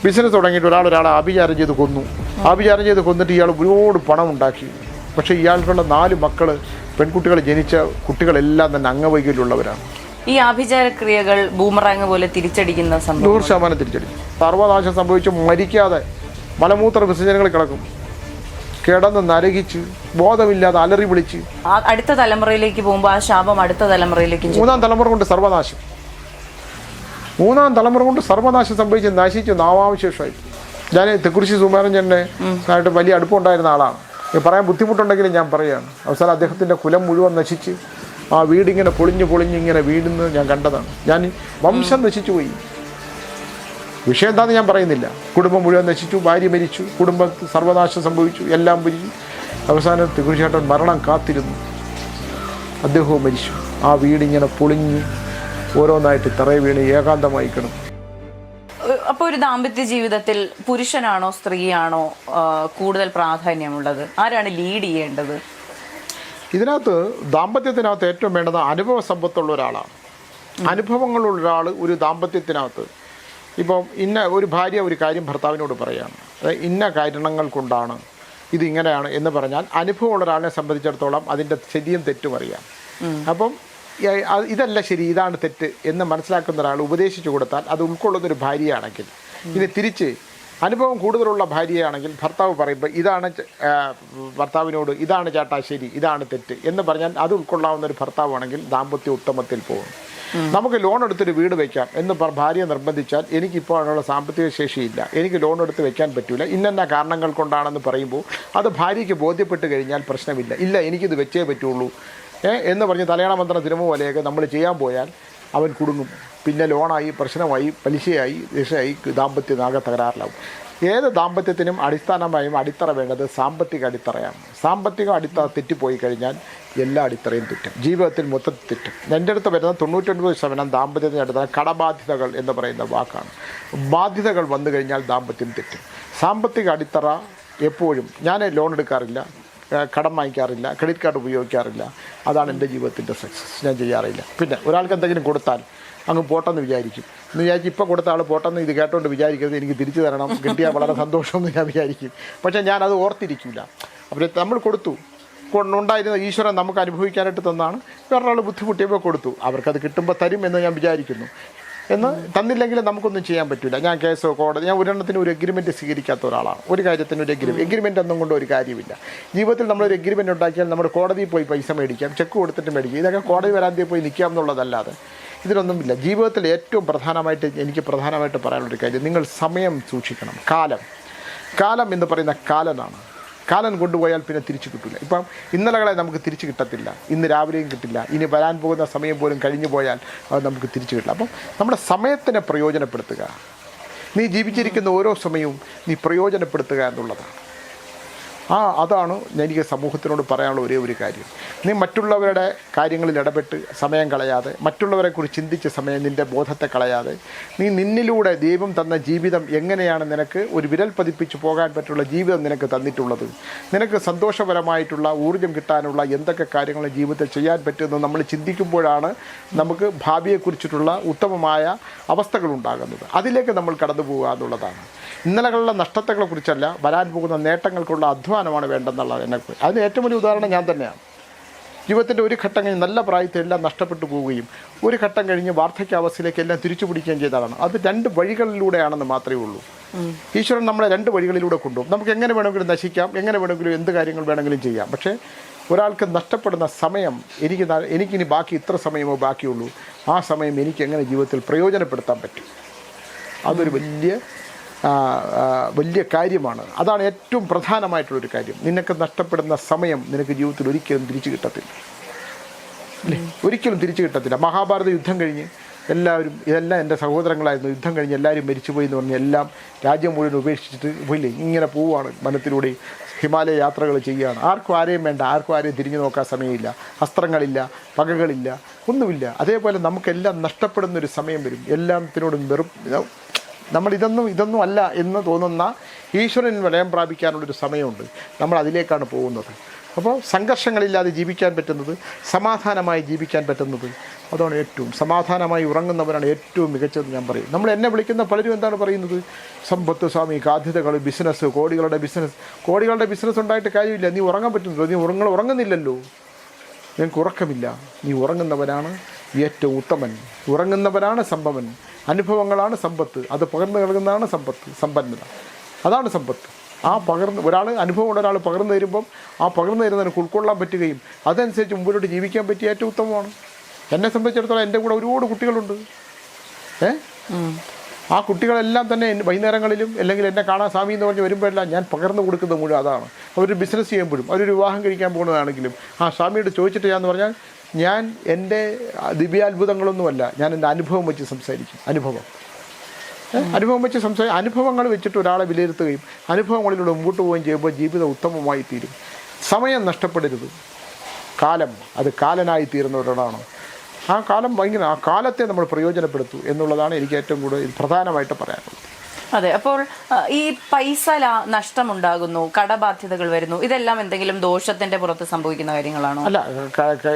Business തുടങ്ങിയിട്ട് ഒരാളെ ആഭിചാരം ചെയ്ത് കൊന്നു. ആഭിചാരം ചെയ്ത് കൊന്നിട്ട് ഇയാൾ ഒരുപാട് പണം ഉണ്ടാക്കി. പക്ഷേ ഇയാൾക്കുള്ള 4 മക്കൾ, പെൺകുട്ടികൾ ജനിച്ച കുട്ടികളെല്ലാം തന്നെ അംഗവൈകല്യമുള്ളവരാണ്. ഈ ആഭിചാര ക്രിയകൾ ബൂമറാങ് പോലെ തിരിച്ചടിക്കുന്ന സംഭവം 100% തിരിച്ചടിക്കും. സർവനാശം സംഭവിച്ച് മരിക്കാതെ മലമൂത്ര വിസർജനങ്ങൾ കിടക്കും. കിടന്ന് നരകിച്ച് ബോധമില്ലാതെ അലറി വിളിച്ച് അടുത്ത തലമുറയിലേക്ക് പോകുമ്പോൾ ആ ശാപം അടുത്ത തലമുറയിലേക്ക് 3ാം തലമുറ കൊണ്ട് സർവനാശം. 3ാം തലമുറ കൊണ്ട് സർവനാശം സംഭവിച്ച് നശിച്ച് നാമാവശേഷമായി. ഞാൻ തെക്കുറിശി സുകുമാരൻ ആയിട്ട് വലിയ അടുപ്പമുണ്ടായിരുന്ന ആളാണ്. പറയാൻ ബുദ്ധിമുട്ടുണ്ടെങ്കിലും ഞാൻ പറയുകയാണ്. അവസാനം അദ്ദേഹത്തിൻ്റെ കുലം മുഴുവൻ നശിച്ച് ആ വീടിങ്ങനെ പൊളിഞ്ഞിങ്ങനെ വീടുന്നത് ഞാൻ കണ്ടതാണ്. ഞാൻ വംശം നശിച്ചു പോയി. വിഷയം എന്താണെന്ന് ഞാൻ പറയുന്നില്ല. കുടുംബം മുഴുവൻ നശിച്ചു, ഭാര്യ മരിച്ചു, കുടുംബത്തിൽ സർവനാശം സംഭവിച്ചു, എല്ലാം മരിച്ചു. അവസാനം തെക്കുറിശ്ശേട്ടൻ മരണം കാത്തിരുന്നു. അദ്ദേഹവും മരിച്ചു. ആ വീടിങ്ങനെ പൊളിഞ്ഞ് ഓരോന്നായിട്ട് തറയെ വീണ് ഏകാന്തമായി കിടന്നു. അപ്പോൾ ഒരു ദാമ്പത്യ ജീവിതത്തിൽ പുരുഷനാണോ സ്ത്രീയാണോ കൂടുതൽ പ്രാധാന്യമുള്ളത്? ആരാണ് ലീഡ് ചെയ്യേണ്ടത്? ഇതിനകത്ത് ദാമ്പത്യത്തിനകത്ത് ഏറ്റവും വേണ്ടത് അനുഭവ സമ്പത്തുള്ള ഒരാളാണ്. അനുഭവങ്ങളുള്ള ഒരാൾ ഒരു ദാമ്പത്യത്തിനകത്ത് ഇപ്പം ഒരു ഭാര്യ ഒരു കാര്യം ഭർത്താവിനോട് പറയുകയാണ്, ഇന്ന കാരണങ്ങൾ കൊണ്ടാണ് ഇതിങ്ങനെയാണ് എന്ന് പറഞ്ഞാൽ അനുഭവമുള്ള ഒരാളിനെ സംബന്ധിച്ചിടത്തോളം അതിൻ്റെ ശരിയും തെറ്റും അറിയാം. അപ്പം ഇതല്ല ശരി, ഇതാണ് തെറ്റ് എന്ന് മനസ്സിലാക്കുന്ന ഒരാൾ ഉപദേശിച്ചു കൊടുത്താൽ അത് ഉൾക്കൊള്ളുന്നൊരു ഭാര്യയാണെങ്കിൽ, ഇനി തിരിച്ച് അനുഭവം കൂടുതലുള്ള ഭാര്യയാണെങ്കിൽ ഭർത്താവ് പറയുമ്പോൾ ഇതാണ് ഭർത്താവിനോട് ഇതാണ് ചേട്ടാ ശരി, ഇതാണ് തെറ്റ് എന്ന് പറഞ്ഞാൽ അത് ഉൾക്കൊള്ളാവുന്ന ഒരു ഭർത്താവാണെങ്കിൽ ദാമ്പത്യം ഉത്തമത്തിൽ പോകും. നമുക്ക് ലോൺ എടുത്തൊരു വീട് വയ്ക്കാം എന്ന് ഭാര്യ നിർബന്ധിച്ചാൽ എനിക്കിപ്പോൾ അതിനുള്ള സാമ്പത്തിക ശേഷിയില്ല, എനിക്ക് ലോൺ എടുത്ത് വെക്കാൻ പറ്റില്ല, ഇന്ന കാരണങ്ങൾ കൊണ്ടാണെന്ന് പറയുമ്പോൾ അത് ഭാര്യയ്ക്ക് ബോധ്യപ്പെട്ട് കഴിഞ്ഞാൽ പ്രശ്നമില്ല. ഇല്ല എനിക്കിത് വെച്ചേ പറ്റുള്ളൂ എന്ന് പറഞ്ഞ് തലയാണ മന്ത്രം തിരുമ പോലെയൊക്കെ നമ്മൾ ചെയ്യാൻ പോയാൽ അവൻ കുടുങ്ങും. പിന്നെ ലോണായി, പ്രശ്നമായി, പലിശയായി, ദിശയായി, ദാമ്പത്യനാകെ തകരാറിലാവും. ഏത് ദാമ്പത്യത്തിനും അടിസ്ഥാനമായും അടിത്തറ വേണ്ടത് സാമ്പത്തിക അടിത്തറയാണ്. സാമ്പത്തിക അടിത്തറ തെറ്റിപ്പോയി കഴിഞ്ഞാൽ എല്ലാ അടിത്തറയും തെറ്റും, ജീവിതത്തിൽ മൊത്തത്തിൽ തെറ്റും. എൻ്റെ അടുത്ത് വരുന്ന 99% ദാമ്പത്യത്തിൻ്റെ അടിത്തറ കടബാധ്യതകൾ എന്ന് പറയുന്ന വാക്കാണ്. ബാധ്യതകൾ വന്നു കഴിഞ്ഞാൽ ദാമ്പത്യം തെറ്റും. സാമ്പത്തിക അടിത്തറ എപ്പോഴും, ഞാൻ ലോൺ എടുക്കാറില്ല, കടം വാങ്ങിക്കാറില്ല, ക്രെഡിറ്റ് കാർഡ് ഉപയോഗിക്കാറില്ല. അതാണ് എൻ്റെ ജീവിതത്തിൻ്റെ സക്സസ്. ഞാൻ ചെയ്യാറില്ല. പിന്നെ ഒരാൾക്ക് എന്തെങ്കിലും കൊടുത്താൽ അങ്ങ് പോട്ടെന്ന് വിചാരിക്കും. എന്ന് വിചാരിച്ച് ഇപ്പോൾ കൊടുത്ത ആൾ പോട്ടെന്ന് ഇത് കേട്ടോണ്ട് വിചാരിക്കരുത്, എനിക്ക് തിരിച്ചു തരണം, കിട്ടിയാൽ വളരെ സന്തോഷമെന്ന് ഞാൻ വിചാരിക്കും. പക്ഷേ ഞാനത് ഓർത്തിരിക്കില്ല. അപ്പോൾ നമ്മൾ കൊടുത്തു, ഉണ്ടായിരുന്ന ഈശ്വരൻ നമുക്ക് അനുഭവിക്കാനായിട്ട് തന്നാണ്. വേറൊരാൾ ബുദ്ധിമുട്ടിയപ്പോൾ കൊടുത്തു, അവർക്കത് കിട്ടുമ്പോൾ തരും എന്ന് ഞാൻ വിചാരിക്കുന്നു. എന്ന് തന്നില്ലെങ്കിൽ നമുക്കൊന്നും ചെയ്യാൻ പറ്റില്ല. ഞാൻ കേസോ കോടതി, ഞാൻ ഒരെണ്ണത്തിന് ഒരു എഗ്രിമെൻറ്റ് സ്വീകരിക്കാത്ത ഒരാളാണ്. ഒരു കാര്യത്തിന് ഒരു എഗ്രിമെൻ്റ് ഒന്നും കൊണ്ട് ഒരു കാര്യമില്ല. ജീവിതത്തിൽ നമ്മളൊരു എഗ്രിമെൻ്റ് ഉണ്ടാക്കിയാൽ നമ്മുടെ കോടതിയിൽ പോയി പൈസ മേടിക്കാം, ചെക്ക് കൊടുത്തിട്ട് മേടിക്കാം. ഇതൊക്കെ കോടതി വരാതെ പോയി നിൽക്കാം എന്നുള്ളതല്ലാതെ ഇതിലൊന്നുമില്ല. ജീവിതത്തിൽ ഏറ്റവും എനിക്ക് പ്രധാനമായിട്ട് പറയാനുള്ളൊരു കാര്യം, നിങ്ങൾ സമയം സൂക്ഷിക്കണം. കാലം എന്ന് പറയുന്ന കാലനാണ്. കാലൻ കൊണ്ടുപോയാൽ പിന്നെ തിരിച്ചു കിട്ടില്ല. ഇപ്പം ഇന്നലകളെ നമുക്ക് തിരിച്ചു കിട്ടത്തില്ല, ഇന്ന് രാവിലെയും കിട്ടില്ല, ഇനി വരാൻ പോകുന്ന സമയം പോലും കഴിഞ്ഞു പോയാൽ അത് നമുക്ക് തിരിച്ചു കിട്ടില്ല. അപ്പം നമ്മുടെ സമയത്തിനെ പ്രയോജനപ്പെടുത്തുക. നീ ജീവിച്ചിരിക്കുന്ന ഓരോ സമയവും നീ പ്രയോജനപ്പെടുത്തുക എന്നുള്ളതാണ്. അതാണ് എനിക്ക് സമൂഹത്തിനോട് പറയാനുള്ള ഒരേ ഒരു കാര്യം. നീ മറ്റുള്ളവരുടെ കാര്യങ്ങളിൽ ഇടപെട്ട് സമയം കളയാതെ, മറ്റുള്ളവരെക്കുറിച്ച് ചിന്തിച്ച് സമയം നിൻ്റെ ബോധത്തെ കളയാതെ, നീ നിന്നിലൂടെ ദൈവം തന്ന ജീവിതം എങ്ങനെയാണ് നിനക്ക് ഒരു വിരൽ പതിപ്പിച്ച് പോകാൻ പറ്റുള്ള ജീവിതം നിനക്ക് തന്നിട്ടുള്ളത്, നിനക്ക് സന്തോഷപരമായിട്ടുള്ള ഊർജ്ജം കിട്ടാനുള്ള എന്തൊക്കെ കാര്യങ്ങൾ ജീവിതത്തിൽ ചെയ്യാൻ പറ്റുമെന്ന് നമ്മൾ ചിന്തിക്കുമ്പോഴാണ് നമുക്ക് ഭാവിയെക്കുറിച്ചിട്ടുള്ള ഉത്തമമായ അവസ്ഥകൾ ഉണ്ടാകുന്നത്. അതിലേക്ക് നമ്മൾ കടന്നു പോകുക എന്നുള്ളതാണ്. ഇന്നലകളുടെ നഷ്ടത്തെക്കുറിച്ചല്ല, വരാൻ പോകുന്ന നേട്ടങ്ങൾക്കുള്ള അധ്വാനമാണ് വേണ്ടെന്നുള്ളത് എനിക്ക്. അതിന് ഏറ്റവും വലിയ ഉദാഹരണം ഞാൻ തന്നെയാണ്. ജീവിതത്തിൻ്റെ ഒരു ഘട്ടം കഴിഞ്ഞ് നല്ല പ്രായത്തിൽ എല്ലാം നഷ്ടപ്പെട്ടു പോവുകയും ഒരു ഘട്ടം കഴിഞ്ഞ് വാർദ്ധക്യാവസ്ഥയിലേക്ക് എല്ലാം തിരിച്ചു പിടിക്കുകയും ചെയ്തതാണ്. അത് 2 വഴികളിലൂടെയാണെന്ന് മാത്രമേ ഉള്ളൂ. ഈശ്വരൻ നമ്മളെ 2 വഴികളിലൂടെ കൊണ്ടുപോകും. നമുക്ക് എങ്ങനെ വേണമെങ്കിലും നശിക്കാം, എങ്ങനെ വേണമെങ്കിലും എന്ത് കാര്യങ്ങൾ വേണമെങ്കിലും ചെയ്യാം. പക്ഷേ ഒരാൾക്ക് നഷ്ടപ്പെടുന്ന സമയം, എനിക്കിനി ബാക്കി ഇത്ര സമയമോ ബാക്കിയുള്ളൂ, ആ സമയം എനിക്ക് എങ്ങനെ ജീവിതത്തിൽ പ്രയോജനപ്പെടുത്താൻ പറ്റും, അതൊരു വലിയ കാര്യമാണ്. അതാണ് ഏറ്റവും പ്രധാനമായിട്ടുള്ളൊരു കാര്യം. നിനക്ക് നഷ്ടപ്പെടുന്ന സമയം നിനക്ക് ജീവിതത്തിൽ ഒരിക്കലും തിരിച്ചു കിട്ടത്തില്ല, അല്ലേ? ഒരിക്കലും തിരിച്ചു കിട്ടത്തില്ല. മഹാഭാരത യുദ്ധം കഴിഞ്ഞ് ഇതെല്ലാം എൻ്റെ സഹോദരങ്ങളായിരുന്നു. യുദ്ധം കഴിഞ്ഞ് എല്ലാവരും മരിച്ചുപോയി എന്ന് പറഞ്ഞ് എല്ലാം രാജ്യം മുഴുവൻ ഉപേക്ഷിച്ചിട്ട് പോയില്ലേ, ഇങ്ങനെ പോവുകയാണ് വനത്തിലൂടെ, ഹിമാലയ യാത്രകൾ ചെയ്യുകയാണ്. ആർക്കും ആരെയും വേണ്ട, ആർക്കും ആരെയും തിരിഞ്ഞു നോക്കാൻ സമയമില്ല, അസ്ത്രങ്ങളില്ല, പകകളില്ല, ഒന്നുമില്ല. അതേപോലെ നമുക്കെല്ലാം നഷ്ടപ്പെടുന്നൊരു സമയം വരും. എല്ലാത്തിനോടും നമ്മൾ ഇതൊന്നും അല്ല എന്ന് തോന്നുന്ന ഈശ്വരൻ വിലയം പ്രാപിക്കാനുള്ളൊരു സമയമുണ്ട്. നമ്മൾ അതിലേക്കാണ് പോകുന്നത്. അപ്പോൾ സംഘർഷങ്ങളില്ലാതെ ജീവിക്കാൻ പറ്റുന്നത്, സമാധാനമായി ജീവിക്കാൻ പറ്റുന്നത്, അതാണ് ഏറ്റവും സമാധാനമായി ഉറങ്ങുന്നവരാണ് ഏറ്റവും മികച്ചത് ഞാൻ പറയും. നമ്മൾ എന്നെ വിളിക്കുന്ന പലരും എന്താണ് പറയുന്നത്? സമ്പത്ത്, സ്വാമി, ബാധ്യതകൾ, ബിസിനസ്, കോടികളുടെ ബിസിനസ് ഉണ്ടായിട്ട് കാര്യമില്ല. നീ ഉറങ്ങാൻ പറ്റുന്നല്ലോ, നീ ഉറങ്ങുന്നില്ലല്ലോ, നിനക്ക് ഉറക്കമില്ല. നീ ഉറങ്ങുന്നവനാണ് ഏറ്റവും ഉത്തമൻ, ഉറങ്ങുന്നവനാണ് സമ്പന്നൻ. അനുഭവങ്ങളാണ് സമ്പത്ത്, അത് പകർന്നു നൽകുന്നതാണ് സമ്പന്നത, അതാണ് സമ്പത്ത്. ഒരാൾ അനുഭവമുള്ള ഒരാൾ പകർന്നു തരുമ്പം ആ പകർന്നു തരുന്നതിന് ഉൾക്കൊള്ളാൻ പറ്റുകയും അതനുസരിച്ച് മുമ്പിലോട്ട് ജീവിക്കാൻ പറ്റിയ ഏറ്റവും ഉത്തമമാണ്. എന്നെ സംബന്ധിച്ചിടത്തോളം എൻ്റെ കൂടെ ഒരുപാട് കുട്ടികളുണ്ട്. ആ കുട്ടികളെല്ലാം തന്നെ വൈകുന്നേരങ്ങളിലും അല്ലെങ്കിൽ എന്നെ കാണാൻ സ്വാമി എന്ന് പറഞ്ഞ് വരുമ്പോഴെല്ലാം ഞാൻ പകർന്നു കൊടുക്കുന്നത് മുഴുവൻ അതാണ്. അവരൊരു ബിസിനസ് ചെയ്യുമ്പോഴും അവരൊരു വിവാഹം കഴിക്കാൻ പോകുന്നതാണെങ്കിലും ആ സ്വാമിയോട് ചോദിച്ചിട്ട് ഞാൻ പറഞ്ഞാൽ ഞാൻ എൻ്റെ ദിവ്യാത്ഭുതങ്ങളൊന്നുമല്ല, ഞാൻ എൻ്റെ അനുഭവം വെച്ച് സംസാരിക്കും. അനുഭവങ്ങൾ വെച്ചിട്ട് ഒരാളെ വിലയിരുത്തുകയും അനുഭവങ്ങളിലൂടെ മുമ്പോട്ട് പോവുകയും ചെയ്യുമ്പോൾ ജീവിതം ഉത്തമമായി തീരും. സമയം നഷ്ടപ്പെടരുത്. അത് കാലനായി തീരുന്നവരോടാണ്. ആ കാലത്തെ നമ്മൾ പ്രയോജനപ്പെടുത്തൂ എന്നുള്ളതാണ് എനിക്ക് ഏറ്റവും കൂടുതൽ പ്രധാനമായിട്ട് പറയാനുള്ളത്. അതെ. അപ്പോൾ ഈ പൈസ നഷ്ടമുണ്ടാകുന്നു, കടബാധ്യതകൾ വരുന്നു, ഇതെല്ലാം എന്തെങ്കിലും ദോഷത്തിന്റെ പുറത്ത് സംഭവിക്കുന്ന കാര്യങ്ങളാണോ? അല്ല,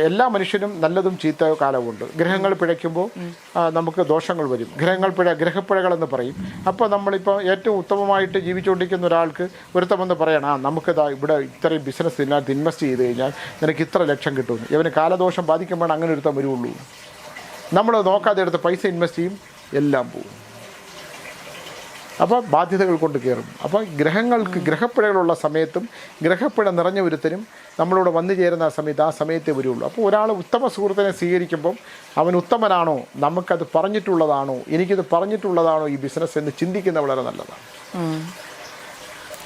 എല്ലാ മനുഷ്യനും നല്ലതും ചീത്ത കാലമുണ്ട്. ഗ്രഹങ്ങൾ പിഴയ്ക്കുമ്പോൾ നമുക്ക് ദോഷങ്ങൾ വരും. ഗ്രഹപ്പിഴകളെന്ന് പറയും. അപ്പോൾ നമ്മളിപ്പോൾ ഏറ്റവും ഉത്തമമായിട്ട് ജീവിച്ചുകൊണ്ടിരിക്കുന്ന ഒരാൾക്ക് ഒരുത്തമെന്ന് പറയണം, നമുക്കിതാ ഇവിടെ ഇത്രയും ബിസിനസ് ഇതിനകത്ത് ഇൻവെസ്റ്റ് ചെയ്ത് കഴിഞ്ഞാൽ നിനക്ക് ഇത്ര ലക്ഷം കിട്ടും. ഇവന് കാലദോഷം ബാധിക്കുമ്പോൾ അങ്ങനെ ഒരുത്തം വരുള്ളൂ. നമ്മൾ നോക്കാതെ എടുത്ത് പൈസ ഇൻവെസ്റ്റ് ചെയ്യും, എല്ലാം പോകും. അപ്പോൾ ബാധ്യതകൾ കൊണ്ട് കയറും. അപ്പോൾ ഗ്രഹപ്പിഴകളുള്ള സമയത്തും ഗ്രഹപ്പിഴ നിറഞ്ഞ ഒരുത്തനും നമ്മളോട് വന്നു ചേരുന്ന ആ സമയത്തേ വരുള്ളൂ. അപ്പോൾ ഒരാൾ ഉത്തമ സുഹൃത്തിനെ സ്വീകരിക്കുമ്പം അവൻ ഉത്തമനാണോ, നമുക്കത് പറഞ്ഞിട്ടുള്ളതാണോ, എനിക്കിത് പറഞ്ഞിട്ടുള്ളതാണോ ഈ ബിസിനസ് എന്ന് ചിന്തിക്കുന്ന വളരെ നല്ലതാണ്.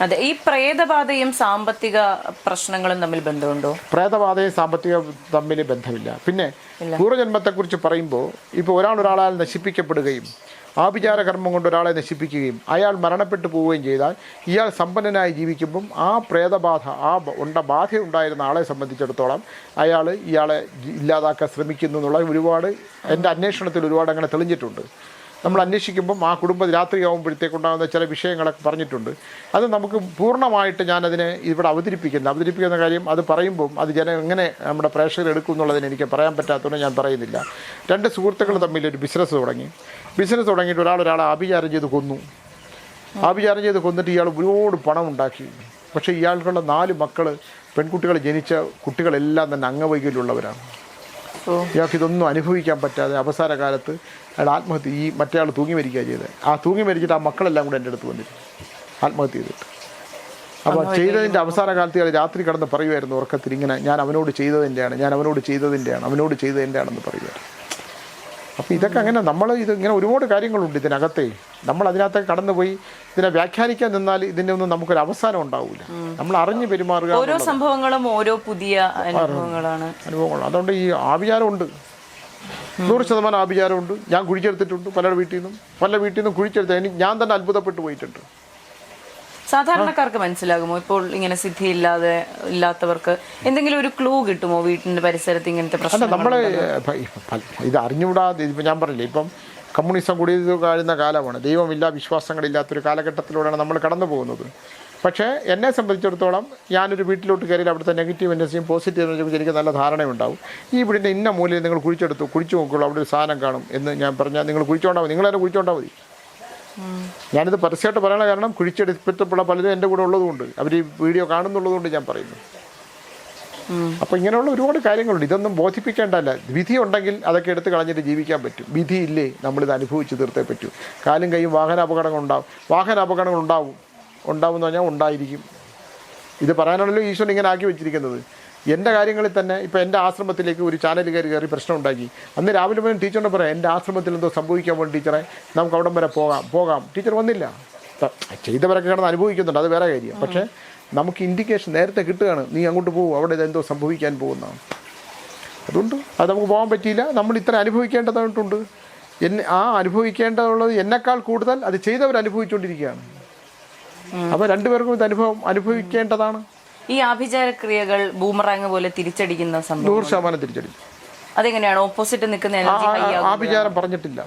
അതെ. ഈ പ്രേതബാധയും സാമ്പത്തിക പ്രശ്നങ്ങളും തമ്മിൽ ബന്ധമുണ്ടോ? പ്രേതബാധയും സാമ്പത്തിക തമ്മിൽ ബന്ധമില്ല. പിന്നെ പൂർവ്വജന്മത്തെക്കുറിച്ച് പറയുമ്പോൾ ഇപ്പോൾ ഒരാളാൽ നശിപ്പിക്കപ്പെടുകയും ആഭിചാര കർമ്മം കൊണ്ട് ഒരാളെ നശിപ്പിക്കുകയും അയാൾ മരണപ്പെട്ടു പോവുകയും ചെയ്താൽ ഇയാൾ സമ്പന്നനായി ജീവിക്കുമ്പം ആ പ്രേതബാധ ബാധയുണ്ടായിരുന്ന ആളെ സംബന്ധിച്ചിടത്തോളം ഇയാളെ ഇല്ലാതാക്കാൻ ശ്രമിക്കുന്നു എന്നുള്ള ഒരുപാട് എൻ്റെ അന്വേഷണത്തിൽ ഒരുപാട് അങ്ങനെ തെളിഞ്ഞിട്ടുണ്ട്. നമ്മൾ അന്വേഷിക്കുമ്പം ആ കുടുംബം രാത്രിയാകുമ്പോഴത്തേക്കുണ്ടാകുന്ന ചില വിഷയങ്ങളൊക്കെ പറഞ്ഞിട്ടുണ്ട്. അത് നമുക്ക് പൂർണ്ണമായിട്ട് ഞാനതിനെ ഇവിടെ അവതരിപ്പിക്കുന്ന കാര്യം അത് പറയുമ്പം അത് എങ്ങനെ നമ്മുടെ പ്രേക്ഷകർ എടുക്കും എന്നുള്ളതിന് എനിക്ക് പറയാൻ പറ്റാത്തതുകൊണ്ട് ഞാൻ പറയുന്നില്ല. രണ്ട് സുഹൃത്തുക്കൾ തമ്മിൽ ഒരു ബിസിനസ് തുടങ്ങിയിട്ട് ഒരാളെ ആഭിചാരം ചെയ്ത് കൊന്നിട്ട് ഇയാൾ ഒരുപാട് പണം ഉണ്ടാക്കി. പക്ഷേ ഇയാൾക്കുള്ള 4 മക്കൾ പെൺകുട്ടികൾ ജനിച്ച കുട്ടികളെല്ലാം തന്നെ അംഗവൈകല്യമുള്ളവരാണ്. ഇയാൾക്ക് ഇതൊന്നും അനുഭവിക്കാൻ പറ്റാതെ അവസാന കാലത്ത് അയാൾ ആത്മഹത്യ മറ്റേ ആൾ തൂങ്ങി മരിക്കുക ചെയ്തത്. തൂങ്ങി മരിച്ചിട്ട് ആ മക്കളെല്ലാം കൂടെ എൻ്റെ അടുത്ത് വന്നിട്ട് ആത്മഹത്യ ചെയ്തിട്ട്. അപ്പോൾ ചെയ്തതിൻ്റെ അവസാന കാലത്ത് ഇയാൾ രാത്രി കടന്ന് പറയുമായിരുന്നു ഉറക്കത്തിൽ ഇങ്ങനെ, ഞാൻ അവനോട് ചെയ്തതിൻ്റെയാണെന്ന് പറയുമായിരുന്നു. അപ്പോൾ ഇതൊക്കെ അങ്ങനെ ഇങ്ങനെ ഒരുപാട് കാര്യങ്ങളുണ്ട് ഇതിനകത്തെ. നമ്മൾ അതിനകത്തേക്ക് കടന്നുപോയി ഇതിനെ വ്യാഖ്യാനിക്കാൻ നിന്നാൽ ഇതിൻ്റെ ഒന്നും നമുക്കൊരു അവസാനം ഉണ്ടാവില്ല. നമ്മൾ അറിഞ്ഞു പെരുമാറുക. ഓരോ സംഭവങ്ങളും ഓരോ പുതിയ അനുഭവങ്ങളാണ്. അതുകൊണ്ട് ഈ ആഭിചാരമുണ്ട്, 100% ആഭിചാരമുണ്ട്. ഞാൻ കുഴിച്ചെടുത്തിട്ടുണ്ട് പല വീട്ടിൽ നിന്നും കുഴിച്ചെടുത്ത് ഞാൻ തന്നെ അത്ഭുതപ്പെട്ടു പോയിട്ടുണ്ട്. സാധാരണക്കാർക്ക് മനസ്സിലാകുമോ ഇപ്പോൾ ഇങ്ങനെ സിദ്ധി ഇല്ലാത്തവർക്ക് എന്തെങ്കിലും ഒരു ക്ലൂ കിട്ടുമോ വീട്ടിന്റെ പരിസരത്ത് ഇങ്ങനത്തെ പ്രശ്നം? നമ്മളെ ഇത് അറിഞ്ഞുകൂടാതെ ഇപ്പം ഞാൻ പറഞ്ഞില്ലേ, ഇപ്പം കമ്മ്യൂണിസം കൂടി കഴിയുന്ന കാലമാണ്. ദൈവമില്ല, വിശ്വാസങ്ങളില്ലാത്തൊരു കാലഘട്ടത്തിലൂടെയാണ് നമ്മൾ കടന്നു പോകുന്നത്. പക്ഷേ എന്നെ സംബന്ധിച്ചിടത്തോളം ഞാനൊരു വീട്ടിലോട്ട് കയറിയാൽ അവിടുത്തെ നെഗറ്റീവ് എനർജിയും പോസിറ്റീവ് എനർജിയും എനിക്ക് നല്ല ധാരണയുണ്ടാവും. ഈ വീടിൻ്റെ ഇന്ന മൂലയിൽ നിങ്ങൾ കുഴിച്ചു നോക്കുള്ളൂ, അവിടെ ഒരു സാധനം കാണും എന്ന് ഞാൻ പറഞ്ഞാൽ നിങ്ങൾ കുഴിച്ചോണ്ടാൽ മതി, നിങ്ങളെന്നെ കുഴിച്ചോണ്ടാൽ മതി. ഞാനിത് പരസ്യമായിട്ട് പറയണ കാരണം കുഴിച്ചെടുത്തിട്ടുള്ള പലരും എൻ്റെ കൂടെ ഉള്ളതുകൊണ്ട്, അവർ ഈ വീഡിയോ കാണുന്നുള്ളതുകൊണ്ട് ഞാൻ പറയുന്നു. അപ്പോൾ ഇങ്ങനെയുള്ള ഒരുപാട് കാര്യങ്ങളുണ്ട്. ഇതൊന്നും ബോധിപ്പിക്കേണ്ടല്ല. വിധി ഉണ്ടെങ്കിൽ അതൊക്കെ എടുത്ത് കളഞ്ഞിട്ട് ജീവിക്കാൻ പറ്റും. വിധിയില്ലേ, നമ്മളിത് അനുഭവിച്ച് തീർത്തേ പറ്റൂ. കാലും കൈയും വാഹനാപകടങ്ങൾ ഉണ്ടാവും എന്ന് പറഞ്ഞാൽ ഉണ്ടായിരിക്കും. ഇത് പറയാനാണല്ലോ ഈശ്വരൻ ഇങ്ങനെ ആക്കി വെച്ചിരിക്കുന്നത്. എൻ്റെ കാര്യങ്ങളിൽ തന്നെ ഇപ്പോൾ എൻ്റെ ആശ്രമത്തിലേക്ക് ഒരു ചാനൽ കയറി പ്രശ്നം ഉണ്ടാക്കി. അന്ന് രാവിലെ മുതൽ ടീച്ചറിനോട് പറയാം, എൻ്റെ ആശ്രമത്തിൽ എന്തോ സംഭവിക്കാൻ വേണ്ടി ടീച്ചറെ, നമുക്ക് അവിടം വരെ പോകാം. ടീച്ചർ വന്നില്ല. ചെയ്തവരൊക്കെ കിടന്ന് അനുഭവിക്കുന്നുണ്ട്, അത് വേറെ കാര്യം. പക്ഷേ നമുക്ക് ഇൻഡിക്കേഷൻ നേരത്തെ കിട്ടുകയാണ്, നീ അങ്ങോട്ട് പോകും, അവിടെ ഇതെന്തോ സംഭവിക്കാൻ പോകുന്നതാണ്. അതുകൊണ്ട് അത് നമുക്ക് പോകാൻ പറ്റിയില്ല. നമ്മൾ ഇത്ര അനുഭവിക്കേണ്ടതായിട്ടുണ്ട്. അനുഭവിക്കേണ്ടതുള്ളത് എന്നെക്കാൾ കൂടുതൽ അത് ചെയ്തവർ അനുഭവിച്ചുകൊണ്ടിരിക്കുകയാണ്. അപ്പോൾ രണ്ടുപേർക്കും ഇത് അനുഭവിക്കേണ്ടതാണ്. ഈ ആഭിചാര ക്രിയകൾ ബൂമറാങ് പോലെ തിരിച്ചടിക്കുന്ന സംഭവം 100% തിരിച്ചടിക്കും. അതെങ്ങനെയാണ് ഓപ്പോസിറ്റ് നിൽക്കുന്ന എനർജി ഹൈ ആകും? ആഭിചാരം പറഞ്ഞിട്ടില്ല,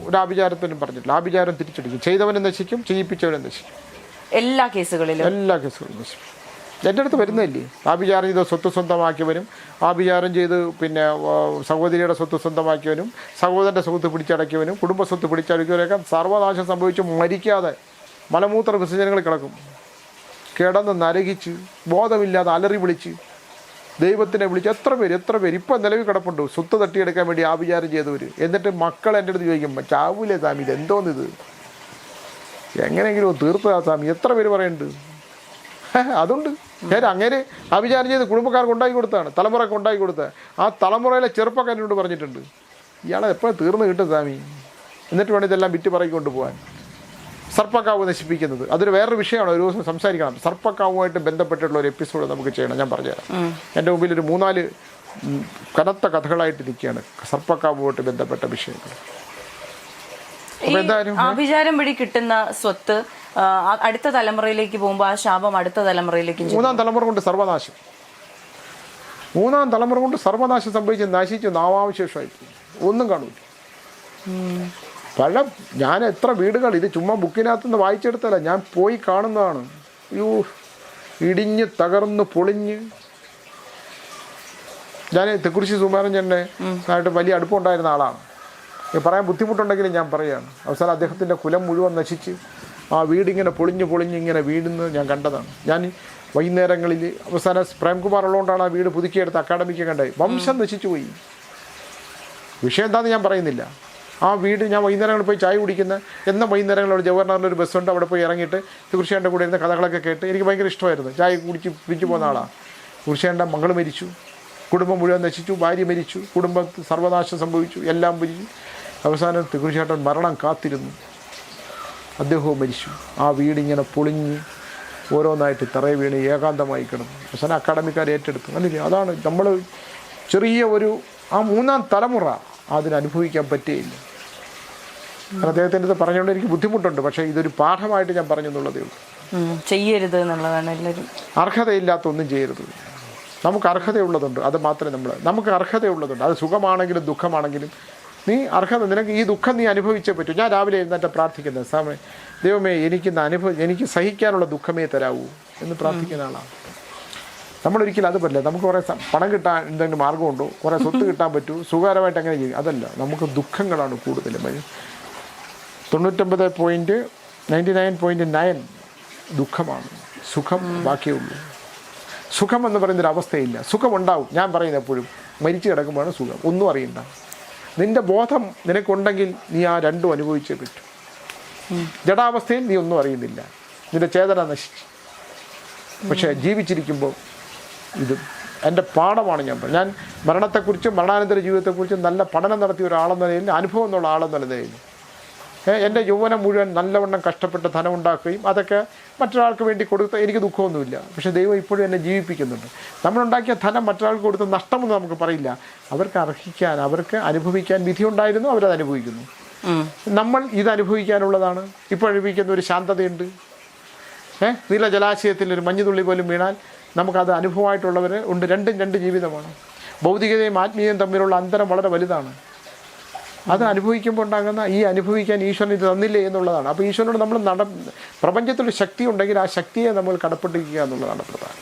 ഒരു ആഭിചാരത്തിനും പറഞ്ഞിട്ടില്ല. ആഭിചാരം തിരിച്ചടിക്കും, ചെയ്തവനെ നശിക്കും, ചെയ്യിപ്പിച്ചവനെ നശിക്കും. എല്ലാ കേസുകളിലും നശിക്കും. എൻ്റെ അടുത്ത് വരുന്നില്ലേ, ആഭിചാരം ചെയ്ത് സ്വത്ത് സ്വന്തമാക്കിയവനും, ആഭിചാരം ചെയ്ത് പിന്നെ സഹോദരിയുടെ സ്വത്ത് സ്വന്തമാക്കിയവനും, സഹോദരൻ്റെ സ്വത്ത് പിടിച്ചടക്കിയവനും, കുടുംബ സ്വത്ത് പിടിച്ചടക്കിയവരൊക്കെ സർവനാശം സംഭവിച്ച് മരിക്കാതെ മലമൂത്ര വിസർജനങ്ങൾ കിടക്കും. കിടന്ന് നരകിച്ച് ബോധമില്ലാതെ അലറി വിളിച്ച് ദൈവത്തിനെ വിളിച്ച് എത്ര പേര് ഇപ്പം നിലവിൽ കിടപ്പുണ്ട് സ്വത്ത് തട്ടിയെടുക്കാൻ വേണ്ടി ആഭിചാരം ചെയ്തവർ. എന്നിട്ട് മക്കൾ എൻ്റെ അടുത്ത് ചോദിക്കും, ചാവൂലേ സ്വാമി, ഇത് എന്തോന്നിത്, എങ്ങനെയെങ്കിലും തീർത്തതാ സ്വാമി, എത്ര പേര് പറയുന്നുണ്ട്. അതുണ്ട് അങ്ങനെ ആഭിചാരം ചെയ്ത് കുടുംബക്കാർക്ക് ഉണ്ടാക്കി കൊടുത്താണ്, തലമുറക്ക് ഉണ്ടാക്കി കൊടുത്തത്. ആ തലമുറയിലെ ചെറുപ്പക്കാരനോട് പറഞ്ഞിട്ടുണ്ട്, ഇയാളെ എപ്പോഴും തീർന്ന് കിട്ടും സ്വാമി, എന്നിട്ട് വേണം ഇതെല്ലാം വിറ്റ് പറയിക്കൊണ്ട് പോകാൻ. സർപ്പക്കാവ് നശിപ്പിക്കുന്നത് അതൊരു വേറൊരു വിഷയമാണ്, ഒരു ദിവസം സംസാരിക്കണം. സർപ്പക്കാവുമായിട്ട് ബന്ധപ്പെട്ടിട്ടുള്ള ഒരു എപ്പിസോഡ് നമുക്ക് ചെയ്യണം, ഞാൻ പറഞ്ഞുതരാം. എൻ്റെ മുമ്പിൽ ഒരു 3-4 കനത്ത കഥകളായിട്ട് നിൽക്കുകയാണ് സർപ്പക്കാവുമായിട്ട് ബന്ധപ്പെട്ട വിഷയങ്ങൾ. ആഭിചാരം വഴി കിട്ടുന്ന സ്വത്ത് അടുത്ത തലമുറയിലേക്ക് പോകുമ്പോൾ ആ ശാപം അടുത്ത തലമുറയിലേക്ക്, 3-ാം തലമുറ കൊണ്ട് സർവനാശം, 3-ാം തലമുറ കൊണ്ട് സർവനാശം സംഭവിച്ച് നശിച്ച് നാമാവശേഷമായി ഒന്നും കാണൂല. ഞാൻ എത്ര വീടുകൾ, ഇത് ചുമ്മാ ബുക്കിനകത്തുനിന്ന് വായിച്ചെടുത്തല്ല, ഞാൻ പോയി കാണുന്നതാണ്. ഇടിഞ്ഞ് തകർന്ന് പൊളിഞ്ഞ്. ഞാൻ തെക്കുറിശ്ശി സുകുമാരൻ ആയിട്ട് വലിയ അടുപ്പമുണ്ടായിരുന്ന ആളാണ്. പറയാൻ ബുദ്ധിമുട്ടുണ്ടെങ്കിലും ഞാൻ പറയുകയാണ്. അവസാനം അദ്ദേഹത്തിൻ്റെ കുലം മുഴുവൻ നശിച്ച് ആ വീടിങ്ങനെ പൊളിഞ്ഞ് ഇങ്ങനെ വീടുന്നത് ഞാൻ കണ്ടതാണ്. ഞാൻ വൈകുന്നേരങ്ങളിൽ അവസാനം പ്രേംകുമാർ ഉള്ളതുകൊണ്ടാണ് ആ വീട് പുതുക്കിയെടുത്ത് അക്കാഡമിക്ക് കണ്ടത്. വംശം നശിച്ചു പോയി. വിഷയം എന്താണെന്ന് ഞാൻ പറയുന്നില്ല. ആ വീട് ഞാൻ വൈകുന്നേരങ്ങളിൽ പോയി ചായ കുടിക്കുന്ന വൈകുന്നേരങ്ങളിൽ ജവഹർലാലിലൊരു ബസ്സുണ്ട്, അവിടെ പോയി ഇറങ്ങിയിട്ട് കൃഷിയേണ്ട കൂടെ ഇരുന്ന കഥകളൊക്കെ കേട്ട് എനിക്ക് ഭയങ്കര ഇഷ്ടമായിരുന്നു. ചായ കുടിച്ച് പോകുന്ന ആളാണ്. കൃഷിയേണ്ട മകൾ മരിച്ചു, കുടുംബം മുഴുവൻ നശിച്ചു, ഭാര്യ മരിച്ചു, കുടുംബത്തിൽ സർവനാശം സംഭവിച്ചു, എല്ലാം മരിച്ചു. അവസാനം കൃഷിയേട്ടൻ മരണം കാത്തിരുന്നു, അദ്ദേഹവും മരിച്ചു. ആ വീടിങ്ങനെ പൊളിഞ്ഞ് ഓരോന്നായിട്ട് തറയെ വീണ് ഏകാന്തമായി കിടന്നു. അവസാനം അക്കാഡമിക്കാർ ഏറ്റെടുത്തു. അല്ലേ, അതാണ് നമ്മൾ ചെറിയ ആ 3-ാം തലമുറ അതിനനുഭവിക്കാൻ പറ്റുകയില്ല. അദ്ദേഹത്തിൻ്റെ അടുത്ത് പറഞ്ഞുകൊണ്ട് എനിക്ക് ബുദ്ധിമുട്ടുണ്ട്, പക്ഷേ ഇതൊരു പാഠമായിട്ട് ഞാൻ പറഞ്ഞു എന്നുള്ളതേ ഉള്ളൂ. ചെയ്യരുത് എന്നുള്ളതാണ് എല്ലാവരും. അർഹതയില്ലാത്ത ഒന്നും ചെയ്യരുത്. നമുക്ക് അർഹതയുള്ളതുണ്ട്, അത് മാത്രമേ നമുക്ക് അർഹതയുള്ളതുണ്ട്. അത് സുഖമാണെങ്കിലും ദുഃഖമാണെങ്കിലും നീ നിനക്ക് ഈ ദുഃഖം നീ അനുഭവിച്ചേ പറ്റൂ. ഞാൻ രാവിലെ എഴുന്നേറ്റ് പ്രാർത്ഥിക്കുന്നത്, സമയം ദൈവമേ എനിക്ക് സഹിക്കാനുള്ള ദുഃഖമേ തരാവൂ എന്ന് പ്രാർത്ഥിക്കുന്ന ആളാണ്. നമ്മളൊരിക്കലും അത് പറ്റില്ല. നമുക്ക് കുറേ പണം കിട്ടാൻ എന്തെങ്കിലും മാർഗമുണ്ടോ, കുറേ സ്വത്ത് കിട്ടാൻ പറ്റൂ, സുഖകരമായിട്ട് അങ്ങനെ ചെയ്യും, അതല്ല. നമുക്ക് ദുഃഖങ്ങളാണ് കൂടുതലും. 99.99% ദുഃഖമാണ്. സുഖം ബാക്കിയുള്ളൂ. സുഖം എന്ന് പറയുന്നൊരു അവസ്ഥയില്ല. സുഖമുണ്ടാവും. ഞാൻ പറയുന്നത് എപ്പോഴും മരിച്ചു കിടക്കുമ്പോഴാണ് സുഖം. ഒന്നും അറിയണ്ട. നിൻ്റെ ബോധം നിനക്കുണ്ടെങ്കിൽ നീ ആ രണ്ടും അനുഭവിച്ചേ പറ്റൂ. ജഡാവസ്ഥയിൽ നീ ഒന്നും അറിയുന്നില്ല, നിൻ്റെ ചേതന നശിച്ചു. പക്ഷേ ജീവിച്ചിരിക്കുമ്പോൾ ഇത് എൻ്റെ പാഠമാണ്. ഞാൻ മരണത്തെക്കുറിച്ചും മരണാനന്തര ജീവിതത്തെക്കുറിച്ചും നല്ല പഠനം നടത്തിയ ഒരാളെന്ന നിലയിൽ, അനുഭവം എന്നുള്ള ആളെന്ന നിലയിൽ എൻ്റെ യൗവനം മുഴുവൻ നല്ലവണ്ണം കഷ്ടപ്പെട്ട് ധനം ഉണ്ടാക്കുകയും അതൊക്കെ മറ്റൊരാൾക്ക് വേണ്ടി കൊടുത്ത എനിക്ക് ദുഃഖമൊന്നുമില്ല. പക്ഷേ ദൈവം ഇപ്പോഴും എന്നെ ജീവിപ്പിക്കുന്നുണ്ട്. നമ്മളുണ്ടാക്കിയ ധനം മറ്റൊരാൾക്ക് കൊടുത്ത നഷ്ടമൊന്നും നമുക്ക് പറയില്ല. അവർക്ക് അനുഭവിക്കാൻ വിധിയുണ്ടായിരുന്നു, അവരത് അനുഭവിക്കുന്നു. നമ്മൾ ഇത് അനുഭവിക്കാനുള്ളതാണ്. ഇപ്പോൾ അനുഭവിക്കുന്ന ഒരു ശാന്തതയുണ്ട്. നീല ജലാശയത്തിൽ ഒരു മഞ്ഞുതുള്ളി പോലും വീണാൽ നമുക്കത് അനുഭവമായിട്ടുള്ളവർ ഉണ്ട്. രണ്ടും രണ്ട് ജീവിതമാണ്. ഭൗതികതയും ആത്മീയതയും തമ്മിലുള്ള അന്തരം വളരെ വലുതാണ്. അത് അനുഭവിക്കുമ്പോൾ ഉണ്ടാകുന്ന അനുഭവിക്കാൻ ഈശ്വരൻ ഇത് തന്നില്ലേ എന്നുള്ളതാണ്. അപ്പോൾ ഈശ്വരനോട് നമ്മൾ പ്രപഞ്ചത്തിലൊരു ശക്തി ഉണ്ടെങ്കിൽ ആ ശക്തിയെ നമ്മൾ കടപ്പെട്ടിരിക്കുക എന്നുള്ളതാണ് പ്രധാനം.